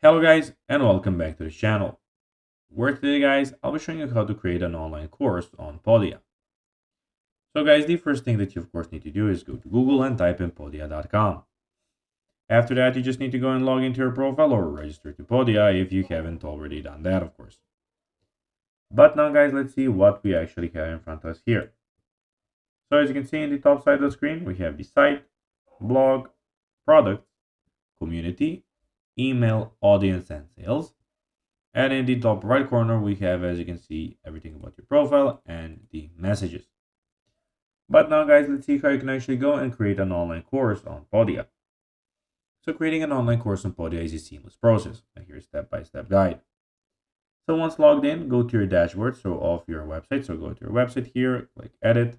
Hello guys and welcome back to the channel, where today guys I'll be showing you how to create an online course on Podia. So guys, the first thing that you of course need to do is go to Google and type in podia.com. After that you just need to go and log into your profile or register to Podia if you haven't already done that of course. But now guys, let's see what we actually have in front of us here. So as you can see in the top side of the screen we have the site, blog, product, community, email, audience and sales. And in the top right corner, we have, as you can see, everything about your profile and the messages. But now guys, let's see how you can actually go and create an online course on Podia. So creating an online course on Podia is a seamless process. And here's a step-by-step guide. So once logged in, go to your dashboard, so of your website. So go to your website here, click edit,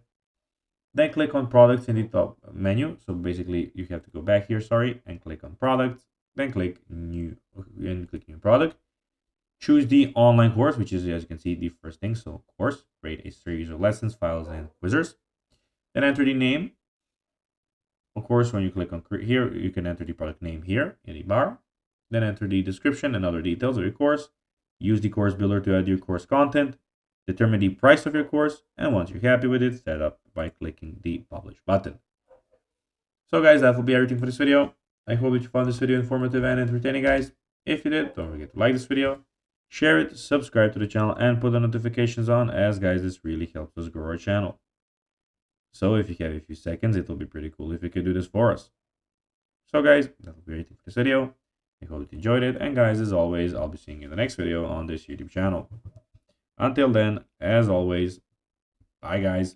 then click on products in the top menu. So basically you have to go back here, and click on products, then click new product. Choose the online course, which is, as you can see, the first thing. So course, create a series of lessons, files, and quizzes. Then enter the name. Of course, when you click on here, you can enter the product name here in the bar. Then enter the description and other details of your course. Use the course builder to add your course content. Determine the price of your course. And once you're happy with it, set up by clicking the publish button. So guys, that will be everything for this video. I hope that you found this video informative and entertaining, guys. If you did, don't forget to like this video, share it, subscribe to the channel, and put the notifications on, as guys, this really helps us grow our channel. So if you have a few seconds, it will be pretty cool if you could do this for us. So guys, that will be everything for this video. I hope that you enjoyed it, and guys, as always, I'll be seeing you in the next video on this YouTube channel. Until then, as always, bye guys.